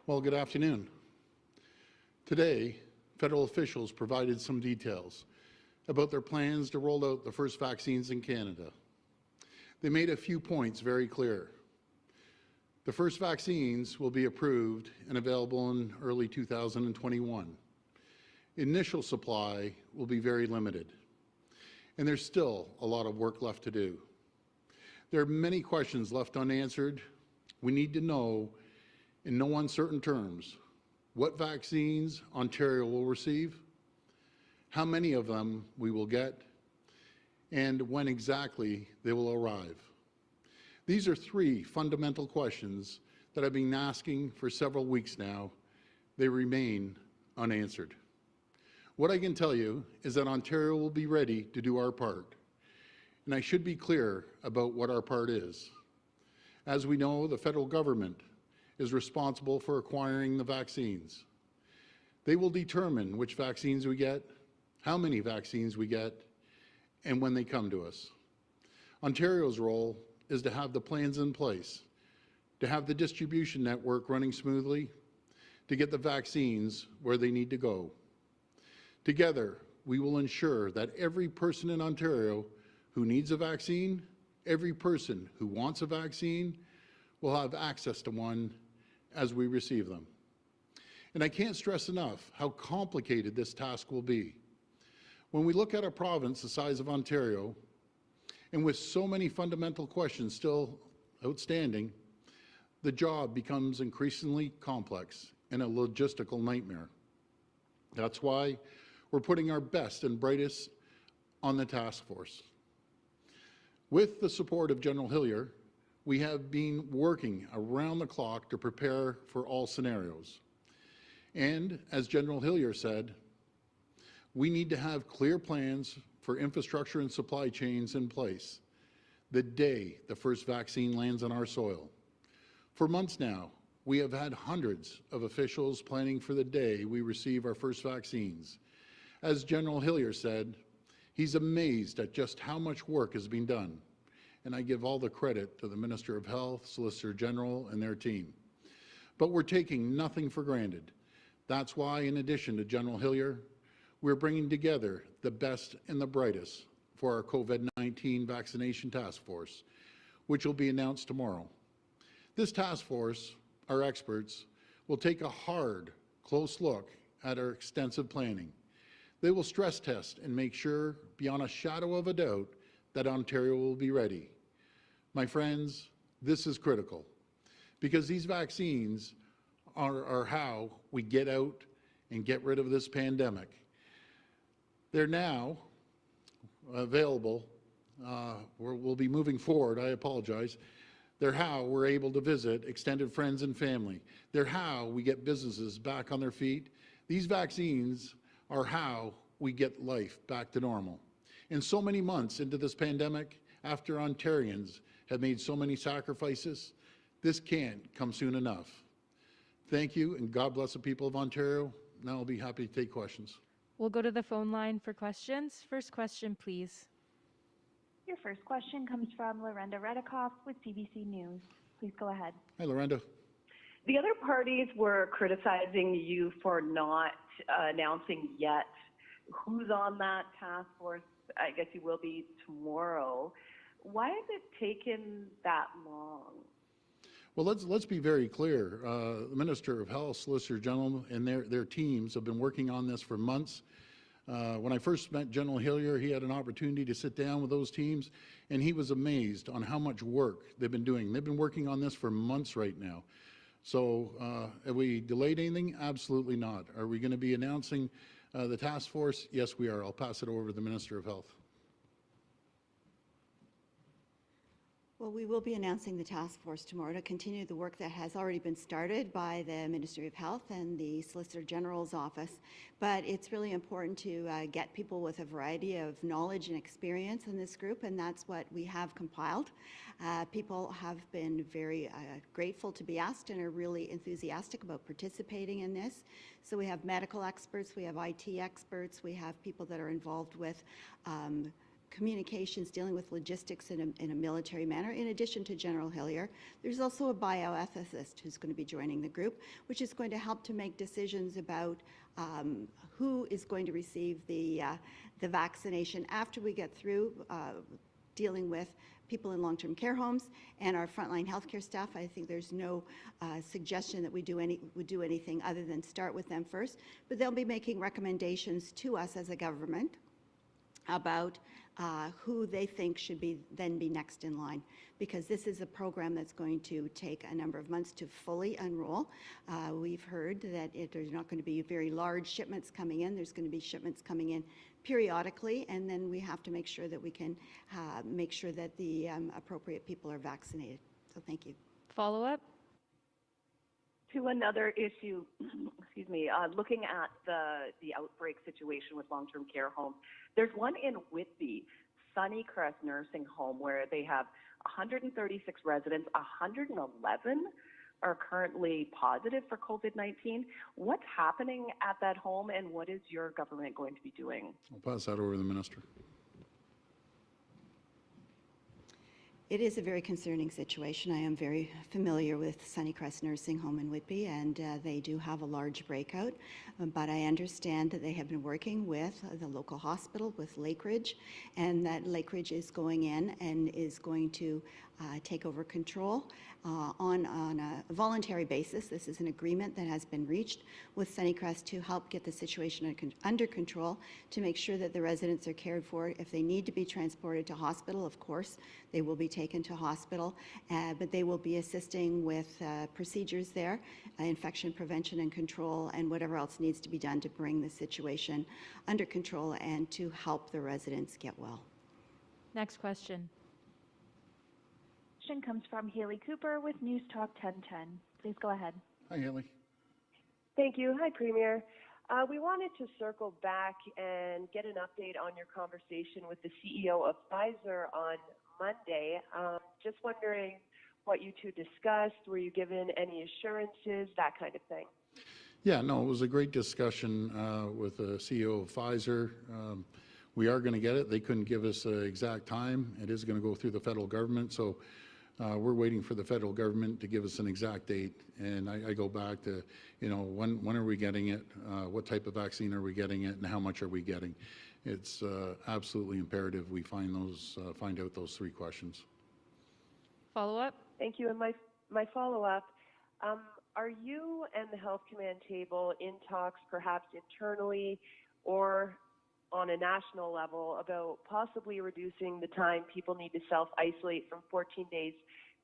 Well, good afternoon. Today, federal officials provided some details about their plans to roll out the first vaccines in Canada. They made a few points very clear. The first vaccines will be approved and available in early 2021. Initial supply will be very limited, and there's still a lot of work left to do. There are many questions left unanswered. We need to know, in no uncertain terms, what vaccines Ontario will receive, how many of them we will get, and when exactly they will arrive. These are three fundamental questions that I've been asking for several weeks now. They remain unanswered. What I can tell you is that Ontario will be ready to do our part, and I should be clear about what our part is. As we know, the federal government is responsible for acquiring the vaccines. They will determine which vaccines we get, how many vaccines we get, and when they come to us. Ontario's role is to have the plans in place, to have the distribution network running smoothly, to get the vaccines where they need to go. Together, we will ensure that every person in Ontario who needs a vaccine, every person who wants a vaccine, will have access to one as we receive them. And I can't stress enough how complicated this task will be. When we look at a province the size of Ontario, and with so many fundamental questions still outstanding, the job becomes increasingly complex and a logistical nightmare. That's why we're putting our best and brightest on the task force. With the support of General Hillier, we have been working around the clock to prepare for all scenarios. And as General Hillier said, we need to have clear plans for infrastructure and supply chains in place the day the first vaccine lands on our soil. For months now, we have had hundreds of officials planning for the day we receive our first vaccines. As General Hillier said, he's amazed at just how much work has been done. And I give all the credit to the Minister of Health, Solicitor General, and their team. But we're taking nothing for granted. That's why, in addition to General Hillier, we're bringing together the best and the brightest for our COVID-19 vaccination task force, which will be announced tomorrow. This task force, our experts, will take a hard, close look at our extensive planning. They will stress test and make sure, beyond a shadow of a doubt, that Ontario will be ready. My friends, this is critical because these vaccines are how we get out and get rid of this pandemic. They're now available. We'll be moving forward, I apologize. They're how we're able to visit extended friends and family. They're how we get businesses back on their feet. These vaccines are how we get life back to normal. And so many months into this pandemic, after Ontarians have made so many sacrifices, this can't come soon enough. Thank you, and God bless the people of Ontario. Now I'll be happy to take questions. We'll go to the phone line for questions. First question, please. Your first question comes from Lorenda Redikoff with CBC News. Please go ahead. Hi, Lorenda. The other parties were criticizing you for not announcing yet who's on that task force. I guess you will be tomorrow. Why has it taken that long? Well, let's be very clear. The Minister of Health, Solicitor General, and their teams have been working on this for months. When I first met General Hillier, he had an opportunity to sit down with those teams, and he was amazed on how much work they've been doing. They've been working on this for months right now. So have we delayed anything? Absolutely not. Are we going to be announcing the task force? Yes, we are. I'll pass it over to the Minister of Health. Well, we will be announcing the task force tomorrow to continue the work that has already been started by the Ministry of Health and the Solicitor General's office. But it's really important to get people with a variety of knowledge and experience in this group, and that's what we have compiled. People have been very grateful to be asked and are really enthusiastic about participating in this. So we have medical experts, we have IT experts, we have people that are involved with communications, dealing with logistics in a military manner. In addition to General Hillier, there's also a bioethicist who's going to be joining the group, which is going to help to make decisions about who is going to receive the vaccination after we get through dealing with people in long-term care homes and our frontline healthcare staff. I think there's no suggestion that we would do anything other than start with them first, but they'll be making recommendations to us as a government about who they think should then be next in line, because this is a program that's going to take a number of months to fully unroll. We've heard that there's not going to be very large shipments coming in. There's going to be shipments coming in periodically, and then we have to make sure that we can make sure that the appropriate people are vaccinated. So thank you. Follow-up? To another issue, excuse me, looking at the outbreak situation with long-term care homes, there's one in Whitby, Sunnycrest Nursing Home, where they have 136 residents, 111 are currently positive for COVID-19. What's happening at that home, and what is your government going to be doing? I'll pass that over to the minister. It is a very concerning situation. I am very familiar with Sunnycrest Nursing Home in Whitby, and they do have a large breakout. But I understand that they have been working with the local hospital, with Lakeridge, and that Lakeridge is going in and is going to take over control on a voluntary basis. This is an agreement that has been reached with Sunnycrest to help get the situation under control, to make sure that the residents are cared for. If they need to be transported to hospital, of course, they will be taken to hospital, but they will be assisting with procedures there, infection prevention and control, and whatever else needs to be done to bring the situation under control and to help the residents get well. Next question. Question comes from Haley Cooper with News Talk 1010. Please go ahead. Hi, Haley. Thank you. Hi, Premier. We wanted to circle back and get an update on your conversation with the CEO of Pfizer on Monday. Just wondering what you two discussed. Were you given any assurances, that kind of thing? Yeah, no, it was a great discussion with the CEO of Pfizer. We are going to get it. They couldn't give us an exact time. It is going to go through the federal government, so we're waiting for the federal government to give us an exact date. And I go back to, when are we getting it? What type of vaccine are we getting it? And how much are we getting? It's absolutely imperative we find out those three questions. Follow-up? Thank you. And my follow-up, are you and the Health Command table in talks perhaps internally or on a national level about possibly reducing the time people need to self-isolate from 14 days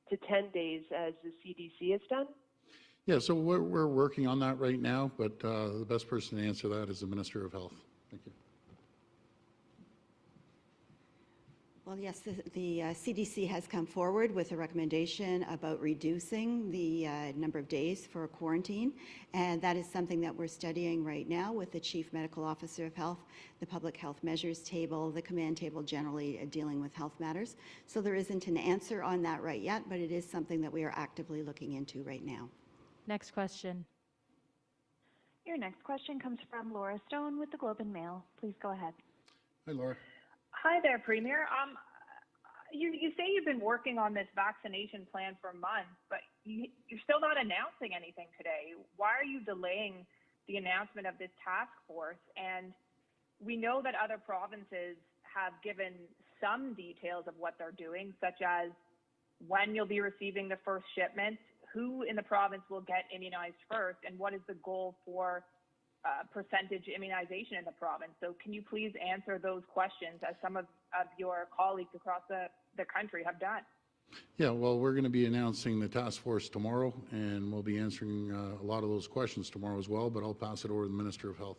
to 10 days as the CDC has done? Yeah, so we're working on that right now, but the best person to answer that is the Minister of Health. Thank you. Well, yes, the CDC has come forward with a recommendation about reducing the number of days for quarantine, and that is something that we're studying right now with the Chief Medical Officer of Health, the Public Health Measures Table, the Command Table generally dealing with health matters. So there isn't an answer on that right yet, but it is something that we are actively looking into right now. Next question. Your next question comes from Laura Stone with the Globe and Mail. Please go ahead. Hi, Laura. Hi there, Premier. You say you've been working on this vaccination plan for months, but you're still not announcing anything today. Why are you delaying the announcement of this task force? And we know that other provinces have given some details of what they're doing, such as when you'll be receiving the first shipment, who in the province will get immunized first, and what is the goal for percentage immunization in the province. So can you please answer those questions as some of your colleagues across the country have done? Yeah, well, we're going to be announcing the task force tomorrow, and we'll be answering a lot of those questions tomorrow as well, but I'll pass it over to the Minister of Health.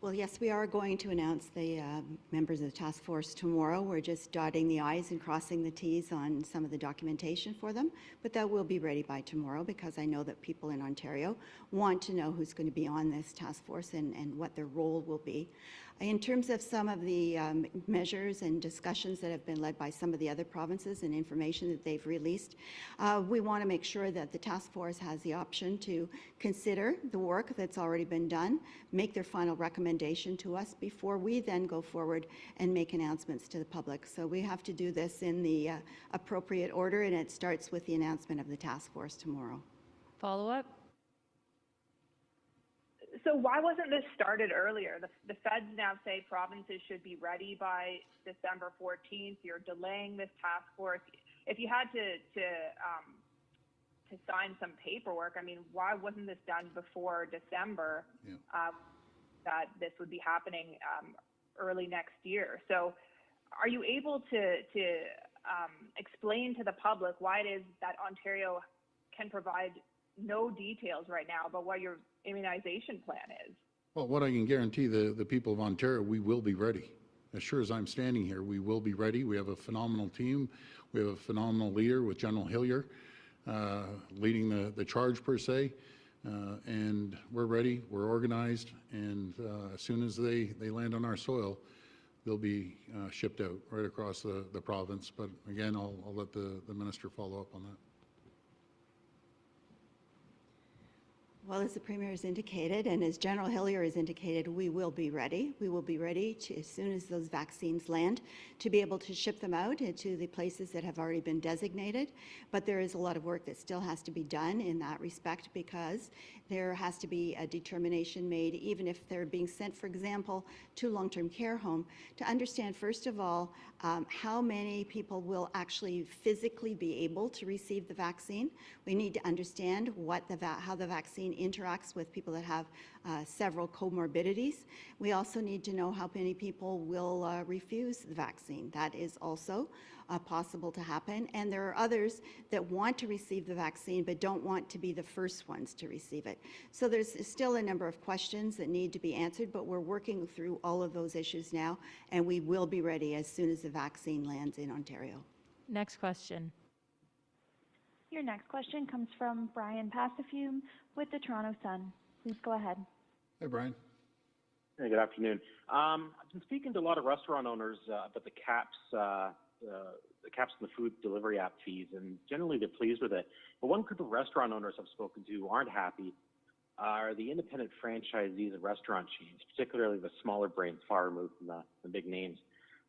Well, yes, we are going to announce the members of the task force tomorrow. We're just dotting the I's and crossing the T's on some of the documentation for them, but that will be ready by tomorrow because I know that people in Ontario want to know who's going to be on this task force and what their role will be. In terms of some of the measures and discussions that have been led by some of the other provinces and information that they've released, we want to make sure that the task force has the option to consider the work that's already been done, make their final recommendation to us before we then go forward and make announcements to the public. So we have to do this in the appropriate order, and it starts with the announcement of the task force tomorrow. Follow-up? So why wasn't this started earlier? The feds now say provinces should be ready by December 14th. You're delaying this task force. If you had to sign some paperwork, I mean, why wasn't this done before December? That this would be happening early next year. So, are you able to explain to the public why it is that Ontario can provide no details right now about what your immunization plan is? Well, what I can guarantee the people of Ontario, we will be ready. As sure as I'm standing here, we will be ready. We have a phenomenal team. We have a phenomenal leader with General Hillier leading the charge per se. And we're ready, we're organized, and as soon as they land on our soil, they'll be shipped out right across the province. But again, I'll let the minister follow up on that. Well, as the Premier has indicated, and as General Hillier has indicated, we will be ready. We will be ready to, as soon as those vaccines land, to be able to ship them out to the places that have already been designated. But there is a lot of work that still has to be done in that respect, because there has to be a determination made, even if they're being sent, for example, to long-term care home, to understand, first of all, how many people will actually physically be able to receive the vaccine. We need to understand how the vaccine interacts with people that have several comorbidities. We also need to know how many people will refuse the vaccine. That is also possible to happen. And there are others that want to receive the vaccine but don't want to be the first ones to receive it. So there's still a number of questions that need to be answered, but we're working through all of those issues now, and we will be ready as soon as the vaccine lands in Ontario. Next question. Your next question comes from Brian Passafume with the Toronto Sun. Please go ahead. Hey, Brian. Hey, good afternoon. I've been speaking to a lot of restaurant owners about the caps in the food delivery app fees, and generally they're pleased with it. But one group of restaurant owners I've spoken to who aren't happy are the independent franchisees of restaurant chains, particularly the smaller brands far removed from the big names.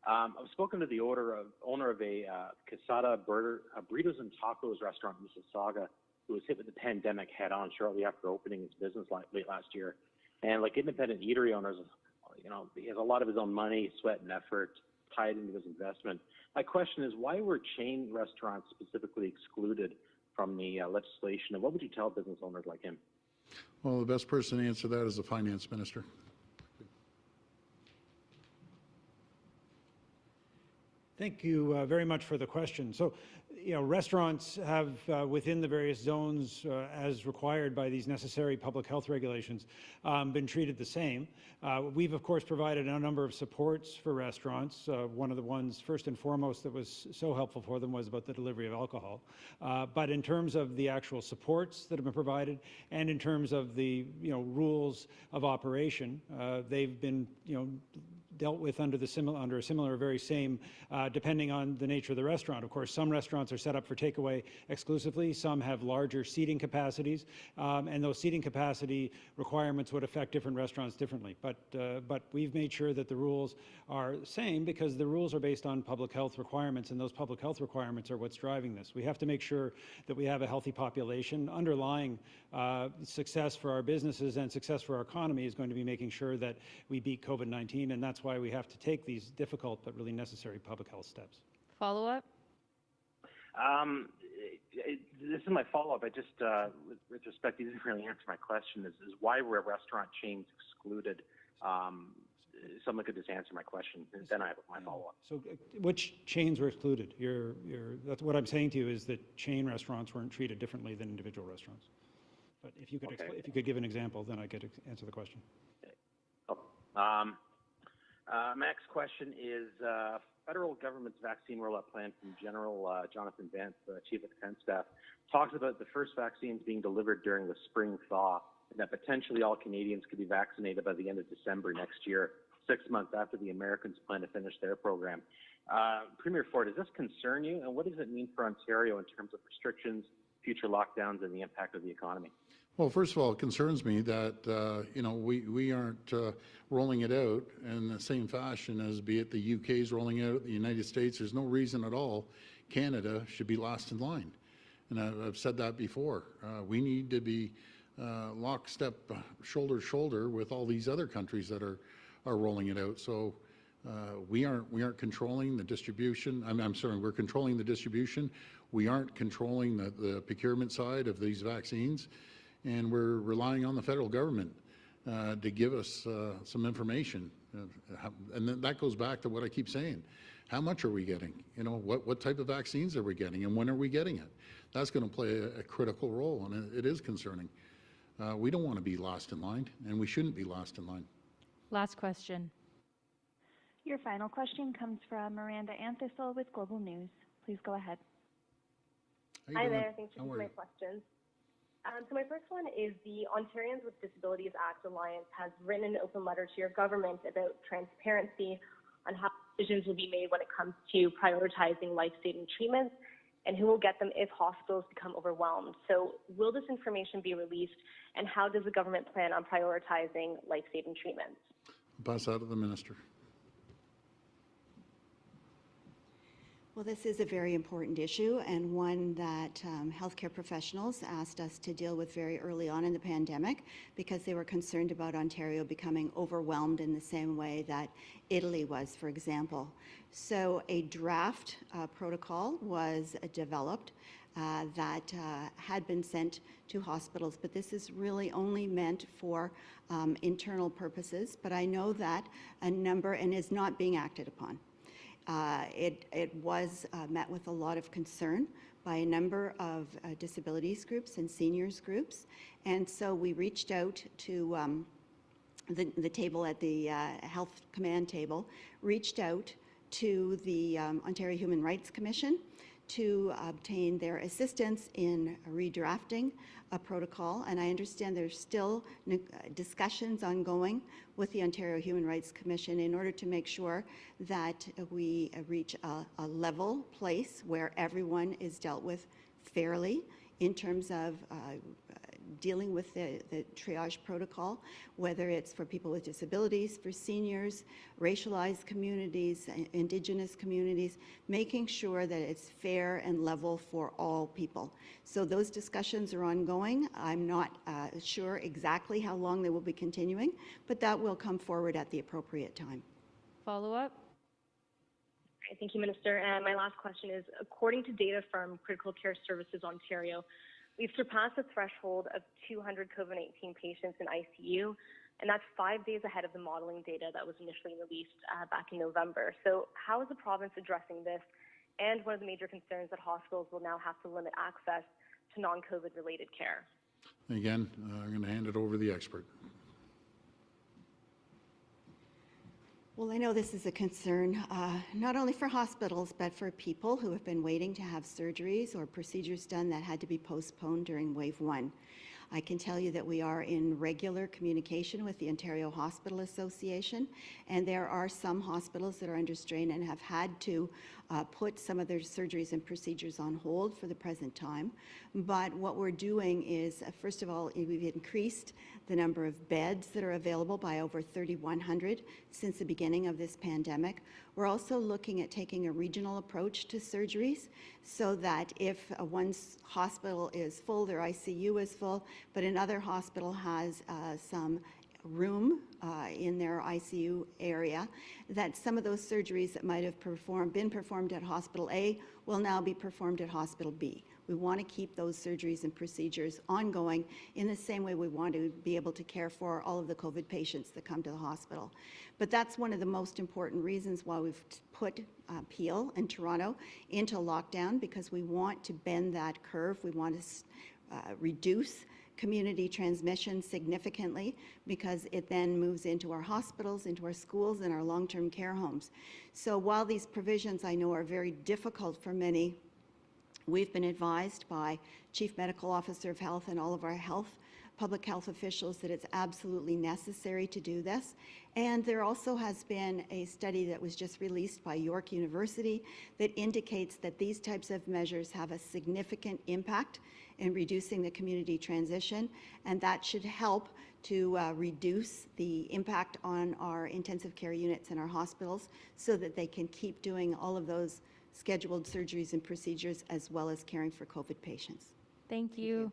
I've spoken to the owner of a Quesada Burritos and Tacos restaurant in Mississauga, who was hit with the pandemic head-on shortly after opening his business late last year. And like independent eatery owners, he has a lot of his own money, sweat, and effort tied into his investment. My question is, why were chain restaurants specifically excluded from the legislation, and what would you tell business owners like him? Well, the best person to answer that is the finance minister. Thank you very much for the question. So, restaurants have within the various zones, as required by these necessary public health regulations, been treated the same. We've, of course, provided a number of supports for restaurants. One of the ones, first and foremost, that was so helpful for them was about the delivery of alcohol. But in terms of the actual supports that have been provided, and in terms of the rules of operation, they've been dealt with under a similar, very same, depending on the nature of the restaurant. Of course, some restaurants are set up for takeaway exclusively. Some have larger seating capacities, and those seating capacity requirements would affect different restaurants differently. But we've made sure that the rules are the same, because the rules are based on public health requirements, and those public health requirements are what's driving this. We have to make sure that we have a healthy population. Underlying success for our businesses and success for our economy is going to be making sure that we beat COVID-19, and that's why we have to take these difficult but really necessary public health steps. Follow-up? This is my follow-up. I just, with respect, you didn't really answer my question, is why were restaurant chains excluded? Someone could just answer my question, and then I have my follow-up. So which chains were excluded? That's what I'm saying to you, is that chain restaurants weren't treated differently than individual restaurants. But if you could, if you could give an example, then I could answer the question. My next question is federal government's vaccine rollout plan from General Jonathan Vance, the Chief of Defense Staff, talks about the first vaccines being delivered during the spring thaw, and that potentially all Canadians could be vaccinated by the end of December next year. 6 months after the Americans plan to finish their program. Premier Ford, does this concern you, and what does it mean for Ontario in terms of restrictions, future lockdowns, and the impact of the economy? Well, first of all, it concerns me that we aren't rolling it out in the same fashion as, be it the UK's rolling out, the United States. There's no reason at all Canada should be last in line, and I've said that before. We need to be lockstep, shoulder to shoulder with all these other countries that are rolling it out. So we aren't controlling the distribution. I'm sorry, we're controlling the distribution. We aren't controlling the procurement side of these vaccines. And we're relying on the federal government to give us some information. And then that goes back to what I keep saying. How much are we getting? What type of vaccines are we getting, and when are we getting it? That's going to play a critical role, and it is concerning. We don't want to be last in line, and we shouldn't be last in line. Last question. Your final question comes from Miranda Anthistle with Global News. Please go ahead. Hi there. Thanks for taking my questions. So my first one is the Ontarians with Disabilities Act Alliance has written an open letter to your government about transparency on how decisions will be made when it comes to prioritizing life-saving treatments and who will get them if hospitals become overwhelmed. So will this information be released, and how does the government plan on prioritizing life-saving treatments? I'll pass that to the minister. Well, this is a very important issue, and one that healthcare professionals asked us to deal with very early on in the pandemic, because they were concerned about Ontario becoming overwhelmed in the same way that Italy was, for example. So a draft protocol was developed that had been sent to hospitals, but this is really only meant for internal purposes. But I know that a number, and is not being acted upon. It was met with a lot of concern by a number of disabilities groups and seniors groups, and so we reached out to the table at the Health Command table, reached out to the Ontario Human Rights Commission to obtain their assistance in redrafting a protocol, and I understand there's still discussions ongoing with the Ontario Human Rights Commission in order to make sure that we reach a level place where everyone is dealt with fairly in terms of dealing with the triage protocol, whether it's for people with disabilities, for seniors, racialized communities, Indigenous communities, making sure that it's fair and level for all people. So those discussions are ongoing. I'm not sure exactly how long they will be continuing, but that will come forward at the appropriate time. Follow up? Great, thank you, Minister. And my last question is, according to data from Critical Care Services Ontario, we've surpassed the threshold of 200 COVID-19 patients in ICU, and that's 5 days ahead of the modeling data that was initially released back in November. So how is the province addressing this, and one of the major concerns that hospitals will now have to limit access to non-COVID related care? Again, I'm going to hand it over to the expert. Well, I know this is a concern, not only for hospitals, but for people who have been waiting to have surgeries or procedures done that had to be postponed during Wave 1. I can tell you that we are in regular communication with the Ontario Hospital Association, and there are some hospitals that are under strain and have had to put some of their surgeries and procedures on hold for the present time. But what we're doing is, first of all, we've increased the number of beds that are available by over 3,100 since the beginning of this pandemic. We're also looking at taking a regional approach to surgeries, so that if one hospital is full, their ICU is full, but another hospital has some room in their ICU area, that some of those surgeries that might have been performed at Hospital A will now be performed at Hospital B. We want to keep those surgeries and procedures ongoing in the same way we want to be able to care for all of the COVID patients that come to the hospital. But that's one of the most important reasons why we've put Peel and Toronto into lockdown, because we want to bend that curve. We want to reduce community transmission significantly, because it then moves into our hospitals, into our schools, and our long-term care homes. So while these provisions I know are very difficult for many, we've been advised by Chief Medical Officer of Health and all of our health public health officials that it's absolutely necessary to do this. And there also has been a study that was just released by York University that indicates that these types of measures have a significant impact in reducing the community transition, and that should help to reduce the impact on our intensive care units in our hospitals so that they can keep doing all of those scheduled surgeries and procedures as well as caring for COVID patients. Thank you.